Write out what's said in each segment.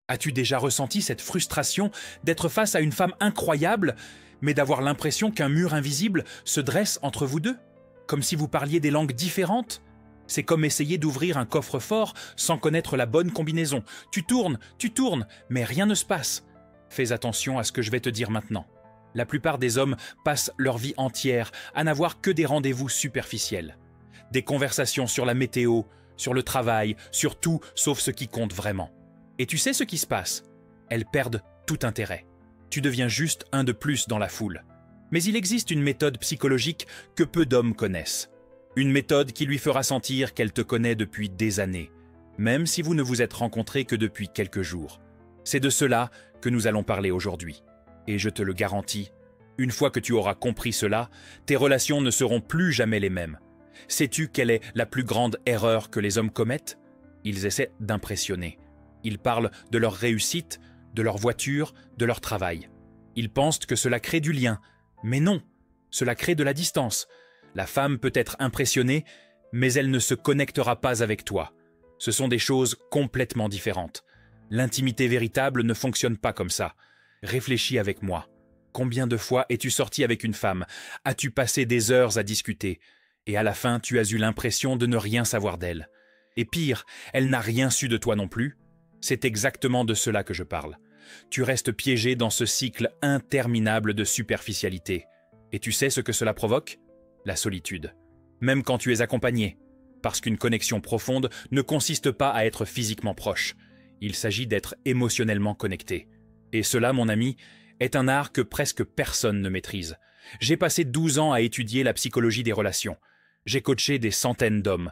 As-tu déjà ressenti cette frustration d'être face à une femme incroyable, mais d'avoir l'impression qu'un mur invisible se dresse entre vous deux? Comme si vous parliez des langues différentes? C'est comme essayer d'ouvrir un coffre-fort sans connaître la bonne combinaison. Tu tournes, mais rien ne se passe. Fais attention à ce que je vais te dire maintenant. La plupart des hommes passent leur vie entière à n'avoir que des rendez-vous superficiels. Des conversations sur la météo, sur le travail, sur tout sauf ce qui compte vraiment. Et tu sais ce qui se passe? Elles perdent tout intérêt. Tu deviens juste un de plus dans la foule. Mais il existe une méthode psychologique que peu d'hommes connaissent. Une méthode qui lui fera sentir qu'elle te connaît depuis des années, même si vous ne vous êtes rencontrés que depuis quelques jours. C'est de cela que nous allons parler aujourd'hui. Et je te le garantis, une fois que tu auras compris cela, tes relations ne seront plus jamais les mêmes. Sais-tu quelle est la plus grande erreur que les hommes commettent? Ils essaient d'impressionner. Ils parlent de leur réussite, de leur voiture, de leur travail. Ils pensent que cela crée du lien. Mais non, cela crée de la distance. La femme peut être impressionnée, mais elle ne se connectera pas avec toi. Ce sont des choses complètement différentes. L'intimité véritable ne fonctionne pas comme ça. Réfléchis avec moi. Combien de fois es-tu sorti avec une femme? As-tu passé des heures à discuter? Et à la fin, tu as eu l'impression de ne rien savoir d'elle. Et pire, elle n'a rien su de toi non plus. C'est exactement de cela que je parle. Tu restes piégé dans ce cycle interminable de superficialité. Et tu sais ce que cela provoque? La solitude. Même quand tu es accompagné. Parce qu'une connexion profonde ne consiste pas à être physiquement proche. Il s'agit d'être émotionnellement connecté. Et cela, mon ami, est un art que presque personne ne maîtrise. J'ai passé 12 ans à étudier la psychologie des relations. J'ai coaché des centaines d'hommes.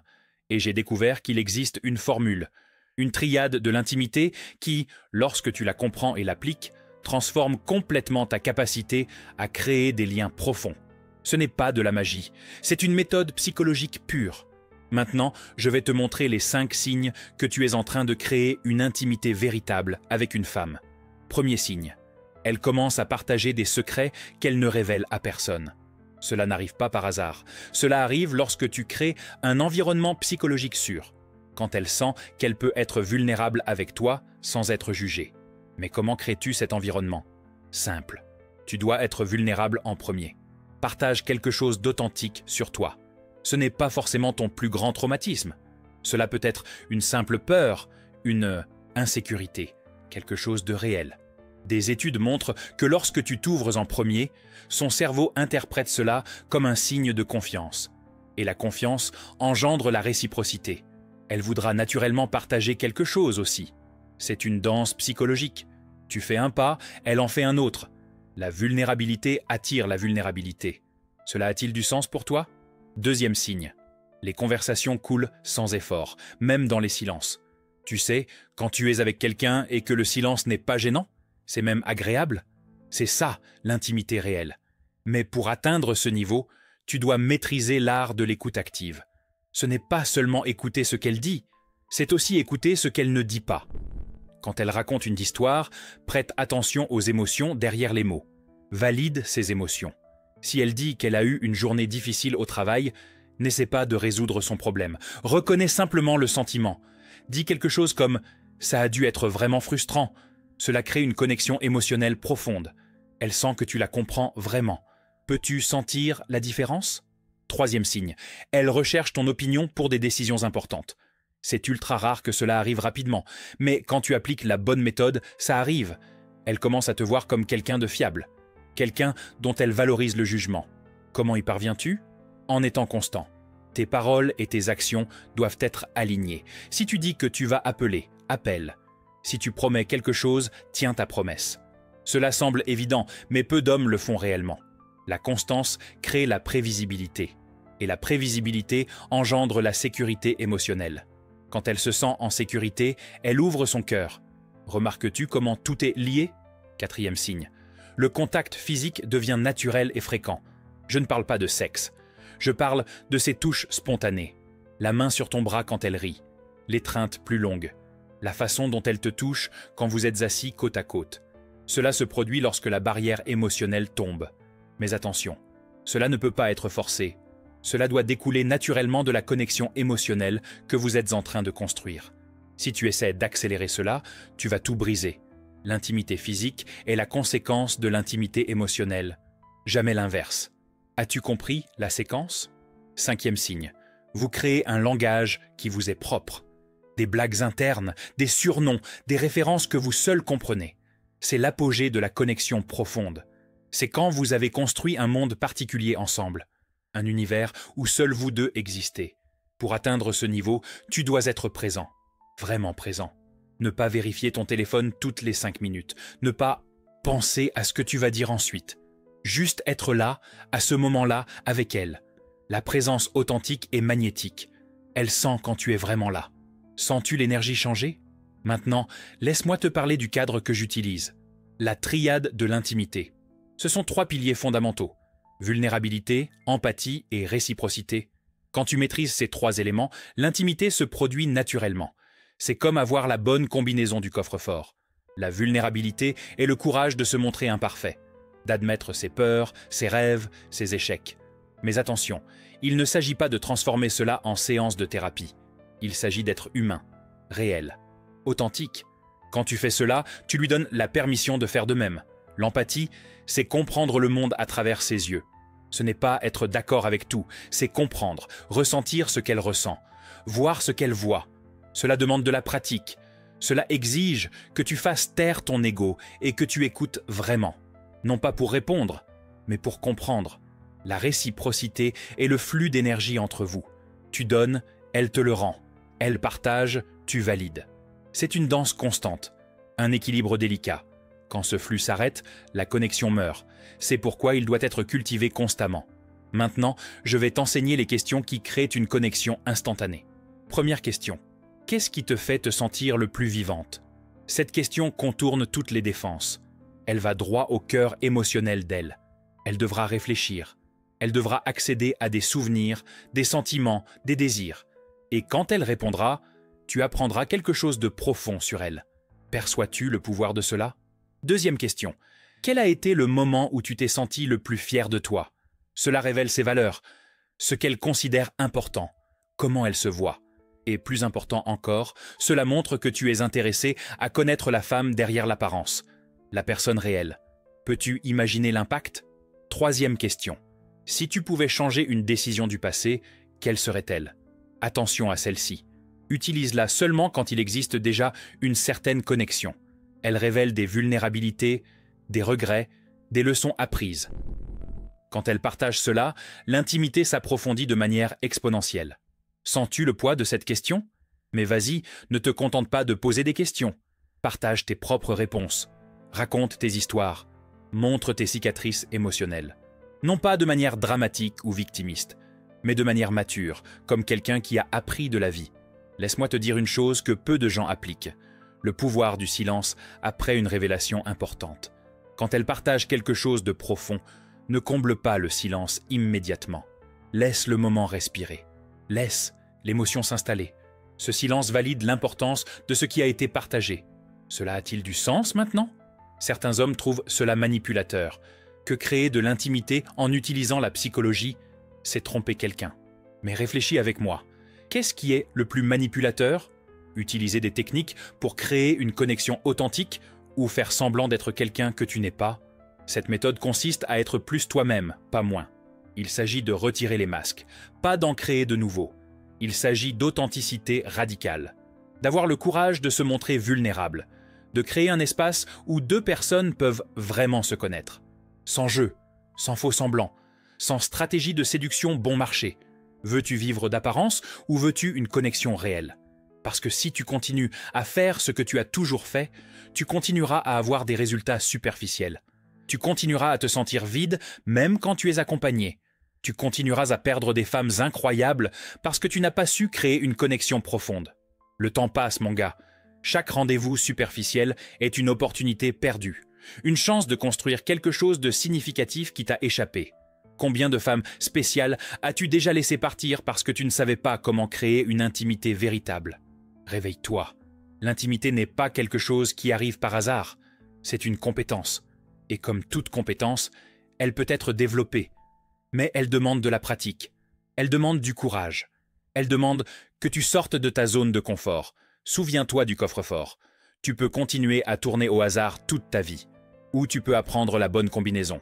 Et j'ai découvert qu'il existe une formule, une triade de l'intimité qui, lorsque tu la comprends et l'appliques, transforme complètement ta capacité à créer des liens profonds. Ce n'est pas de la magie, c'est une méthode psychologique pure. Maintenant, je vais te montrer les 5 signes que tu es en train de créer une intimité véritable avec une femme. Premier signe, elle commence à partager des secrets qu'elle ne révèle à personne. Cela n'arrive pas par hasard. Cela arrive lorsque tu crées un environnement psychologique sûr, quand elle sent qu'elle peut être vulnérable avec toi sans être jugée. Mais comment crées-tu cet environnement? Simple. Tu dois être vulnérable en premier. Partage quelque chose d'authentique sur toi. Ce n'est pas forcément ton plus grand traumatisme. Cela peut être une simple peur, une insécurité, quelque chose de réel. Des études montrent que lorsque tu t'ouvres en premier, son cerveau interprète cela comme un signe de confiance. Et la confiance engendre la réciprocité. Elle voudra naturellement partager quelque chose aussi. C'est une danse psychologique. Tu fais un pas, elle en fait un autre. La vulnérabilité attire la vulnérabilité. Cela a-t-il du sens pour toi? Deuxième signe. Les conversations coulent sans effort, même dans les silences. Tu sais, quand tu es avec quelqu'un et que le silence n'est pas gênant, c'est même agréable. C'est ça, l'intimité réelle. Mais pour atteindre ce niveau, tu dois maîtriser l'art de l'écoute active. Ce n'est pas seulement écouter ce qu'elle dit, c'est aussi écouter ce qu'elle ne dit pas. Quand elle raconte une histoire, prête attention aux émotions derrière les mots. Valide ses émotions. Si elle dit qu'elle a eu une journée difficile au travail, n'essaie pas de résoudre son problème. Reconnais simplement le sentiment. Dis quelque chose comme « ça a dû être vraiment frustrant ». Cela crée une connexion émotionnelle profonde. Elle sent que tu la comprends vraiment. Peux-tu sentir la différence? Troisième signe. Elle recherche ton opinion pour des décisions importantes. C'est ultra rare que cela arrive rapidement, mais quand tu appliques la bonne méthode, ça arrive. Elle commence à te voir comme quelqu'un de fiable, quelqu'un dont elle valorise le jugement. Comment y parviens-tu? En étant constant. Tes paroles et tes actions doivent être alignées. Si tu dis que tu vas appeler, appelle. Si tu promets quelque chose, tiens ta promesse. Cela semble évident, mais peu d'hommes le font réellement. La constance crée la prévisibilité. Et la prévisibilité engendre la sécurité émotionnelle. Quand elle se sent en sécurité, elle ouvre son cœur. Remarques-tu comment tout est lié? Quatrième signe. Le contact physique devient naturel et fréquent. Je ne parle pas de sexe. Je parle de ces touches spontanées. La main sur ton bras quand elle rit. L'étreinte plus longue. La façon dont elle te touche quand vous êtes assis côte à côte. Cela se produit lorsque la barrière émotionnelle tombe. Mais attention, cela ne peut pas être forcé. Cela doit découler naturellement de la connexion émotionnelle que vous êtes en train de construire. Si tu essaies d'accélérer cela, tu vas tout briser. L'intimité physique est la conséquence de l'intimité émotionnelle, jamais l'inverse. As-tu compris la séquence? 5e signe. Vous créez un langage qui vous est propre. Des blagues internes, des surnoms, des références que vous seuls comprenez. C'est l'apogée de la connexion profonde. C'est quand vous avez construit un monde particulier ensemble, un univers où seuls vous deux existez. Pour atteindre ce niveau, tu dois être présent, vraiment présent. Ne pas vérifier ton téléphone toutes les 5 minutes, ne pas penser à ce que tu vas dire ensuite. Juste être là, à ce moment-là, avec elle. La présence authentique est magnétique. Elle sent quand tu es vraiment là. Sens-tu l'énergie changer? Maintenant, laisse-moi te parler du cadre que j'utilise. La triade de l'intimité. Ce sont 3 piliers fondamentaux. Vulnérabilité, empathie et réciprocité. Quand tu maîtrises ces 3 éléments, l'intimité se produit naturellement. C'est comme avoir la bonne combinaison du coffre-fort. La vulnérabilité est le courage de se montrer imparfait, d'admettre ses peurs, ses rêves, ses échecs. Mais attention, il ne s'agit pas de transformer cela en séance de thérapie. Il s'agit d'être humain, réel, authentique. Quand tu fais cela, tu lui donnes la permission de faire de même. L'empathie, c'est comprendre le monde à travers ses yeux. Ce n'est pas être d'accord avec tout, c'est comprendre, ressentir ce qu'elle ressent, voir ce qu'elle voit. Cela demande de la pratique. Cela exige que tu fasses taire ton ego et que tu écoutes vraiment. Non pas pour répondre, mais pour comprendre. La réciprocité est le flux d'énergie entre vous. Tu donnes, elle te le rend. Elle partage, tu valides. C'est une danse constante, un équilibre délicat. Quand ce flux s'arrête, la connexion meurt. C'est pourquoi il doit être cultivé constamment. Maintenant, je vais t'enseigner les questions qui créent une connexion instantanée. Première question. Qu'est-ce qui te fait te sentir le plus vivante? Cette question contourne toutes les défenses. Elle va droit au cœur émotionnel d'elle. Elle devra réfléchir. Elle devra accéder à des souvenirs, des sentiments, des désirs. Et quand elle répondra, tu apprendras quelque chose de profond sur elle. Perçois-tu le pouvoir de cela? Deuxième question. Quel a été le moment où tu t'es senti le plus fier de toi? Cela révèle ses valeurs, ce qu'elle considère important, comment elle se voit. Et plus important encore, cela montre que tu es intéressé à connaître la femme derrière l'apparence, la personne réelle. Peux-tu imaginer l'impact? Troisième question. Si tu pouvais changer une décision du passé, quelle serait-elle? Attention à celle-ci. Utilise-la seulement quand il existe déjà une certaine connexion. Elle révèle des vulnérabilités, des regrets, des leçons apprises. Quand elle partage cela, l'intimité s'approfondit de manière exponentielle. Sens-tu le poids de cette question? Mais vas-y, ne te contente pas de poser des questions. Partage tes propres réponses. Raconte tes histoires. Montre tes cicatrices émotionnelles. Non pas de manière dramatique ou victimiste, mais de manière mature, comme quelqu'un qui a appris de la vie. Laisse-moi te dire une chose que peu de gens appliquent. Le pouvoir du silence après une révélation importante. Quand elle partage quelque chose de profond, ne comble pas le silence immédiatement. Laisse le moment respirer. Laisse l'émotion s'installer. Ce silence valide l'importance de ce qui a été partagé. Cela a-t-il du sens maintenant? Certains hommes trouvent cela manipulateur. Que créer de l'intimité en utilisant la psychologie, c'est tromper quelqu'un. Mais réfléchis avec moi. Qu'est-ce qui est le plus manipulateur? Utiliser des techniques pour créer une connexion authentique ou faire semblant d'être quelqu'un que tu n'es pas? Cette méthode consiste à être plus toi-même, pas moins. Il s'agit de retirer les masques, pas d'en créer de nouveaux. Il s'agit d'authenticité radicale, d'avoir le courage de se montrer vulnérable, de créer un espace où 2 personnes peuvent vraiment se connaître. Sans jeu, sans faux semblant, sans stratégie de séduction bon marché. Veux-tu vivre d'apparence ou veux-tu une connexion réelle? Parce que si tu continues à faire ce que tu as toujours fait, tu continueras à avoir des résultats superficiels. Tu continueras à te sentir vide même quand tu es accompagné. Tu continueras à perdre des femmes incroyables parce que tu n'as pas su créer une connexion profonde. Le temps passe, mon gars. Chaque rendez-vous superficiel est une opportunité perdue. Une chance de construire quelque chose de significatif qui t'a échappé. Combien de femmes spéciales as-tu déjà laissé partir parce que tu ne savais pas comment créer une intimité véritable? Réveille-toi. L'intimité n'est pas quelque chose qui arrive par hasard. C'est une compétence. Et comme toute compétence, elle peut être développée. Mais elle demande de la pratique. Elle demande du courage. Elle demande que tu sortes de ta zone de confort, Souviens-toi du coffre-fort. Tu peux continuer à tourner au hasard toute ta vie. Ou tu peux apprendre la bonne combinaison.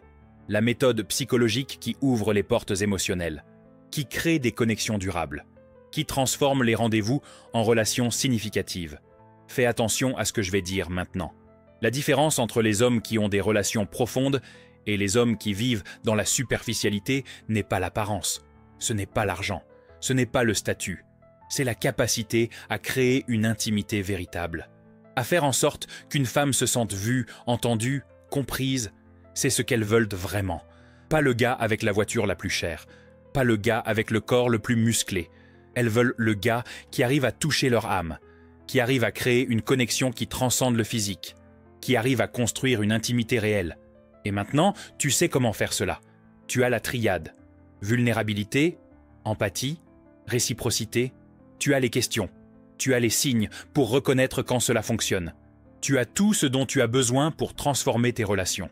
La méthode psychologique qui ouvre les portes émotionnelles, qui crée des connexions durables, qui transforme les rendez-vous en relations significatives. Fais attention à ce que je vais dire maintenant. La différence entre les hommes qui ont des relations profondes et les hommes qui vivent dans la superficialité n'est pas l'apparence, ce n'est pas l'argent, ce n'est pas le statut, c'est la capacité à créer une intimité véritable. À faire en sorte qu'une femme se sente vue, entendue, comprise, c'est ce qu'elles veulent vraiment. Pas le gars avec la voiture la plus chère, pas le gars avec le corps le plus musclé. Elles veulent le gars qui arrive à toucher leur âme, qui arrive à créer une connexion qui transcende le physique, qui arrive à construire une intimité réelle. Et maintenant, tu sais comment faire cela. Tu as la triade. Vulnérabilité, empathie, réciprocité. Tu as les questions. Tu as les signes pour reconnaître quand cela fonctionne. Tu as tout ce dont tu as besoin pour transformer tes relations.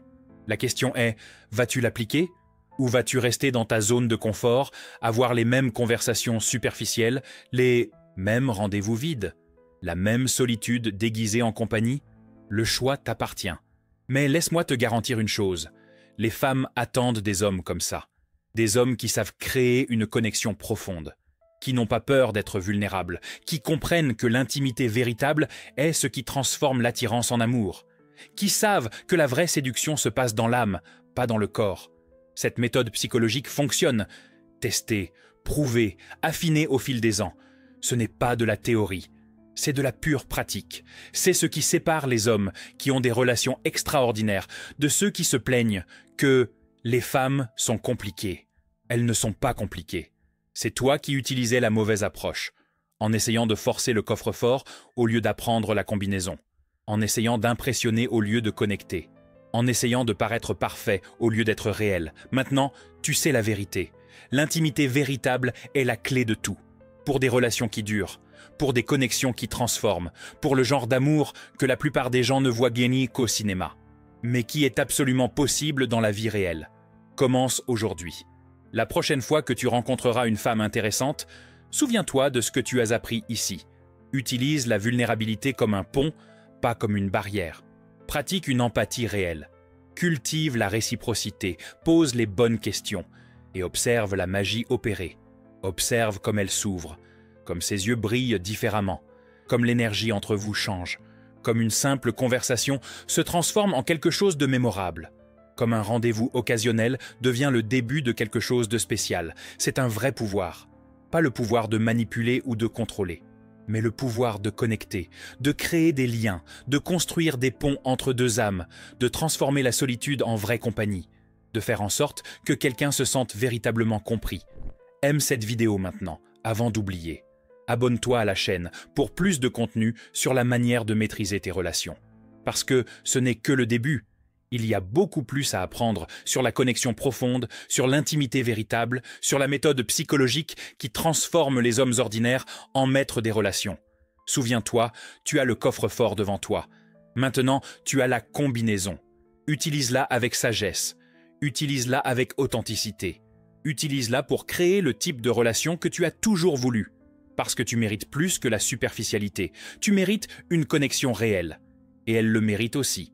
La question est, vas-tu l'appliquer? Ou vas-tu rester dans ta zone de confort, avoir les mêmes conversations superficielles, les mêmes rendez-vous vides, la même solitude déguisée en compagnie? Le choix t'appartient. Mais laisse-moi te garantir une chose, les femmes attendent des hommes comme ça, des hommes qui savent créer une connexion profonde, qui n'ont pas peur d'être vulnérables, qui comprennent que l'intimité véritable est ce qui transforme l'attirance en amour, qui savent que la vraie séduction se passe dans l'âme, pas dans le corps. Cette méthode psychologique fonctionne, testée, prouvée, affinée au fil des ans. Ce n'est pas de la théorie. C'est de la pure pratique. C'est ce qui sépare les hommes qui ont des relations extraordinaires de ceux qui se plaignent que les femmes sont compliquées. Elles ne sont pas compliquées. C'est toi qui utilisais la mauvaise approche, en essayant de forcer le coffre-fort au lieu d'apprendre la combinaison, en essayant d'impressionner au lieu de connecter, en essayant de paraître parfait au lieu d'être réel. Maintenant, tu sais la vérité. L'intimité véritable est la clé de tout. Pour des relations qui durent, pour des connexions qui transforment, pour le genre d'amour que la plupart des gens ne voient gagner qu'au cinéma, mais qui est absolument possible dans la vie réelle. Commence aujourd'hui. La prochaine fois que tu rencontreras une femme intéressante, souviens-toi de ce que tu as appris ici. Utilise la vulnérabilité comme un pont, pas comme une barrière. Pratique une empathie réelle. Cultive la réciprocité, pose les bonnes questions et observe la magie opérer. Observe comme elle s'ouvre, comme ses yeux brillent différemment, comme l'énergie entre vous change, comme une simple conversation se transforme en quelque chose de mémorable, comme un rendez-vous occasionnel devient le début de quelque chose de spécial. C'est un vrai pouvoir, pas le pouvoir de manipuler ou de contrôler, mais le pouvoir de connecter, de créer des liens, de construire des ponts entre deux âmes, de transformer la solitude en vraie compagnie, de faire en sorte que quelqu'un se sente véritablement compris. Aime cette vidéo maintenant, avant d'oublier. Abonne-toi à la chaîne pour plus de contenu sur la manière de maîtriser tes relations. Parce que ce n'est que le début. Il y a beaucoup plus à apprendre sur la connexion profonde, sur l'intimité véritable, sur la méthode psychologique qui transforme les hommes ordinaires en maîtres des relations. Souviens-toi, tu as le coffre-fort devant toi. Maintenant, tu as la combinaison. Utilise-la avec sagesse. Utilise-la avec authenticité. Utilise-la pour créer le type de relation que tu as toujours voulu. Parce que tu mérites plus que la superficialité. Tu mérites une connexion réelle. Et elle le mérite aussi.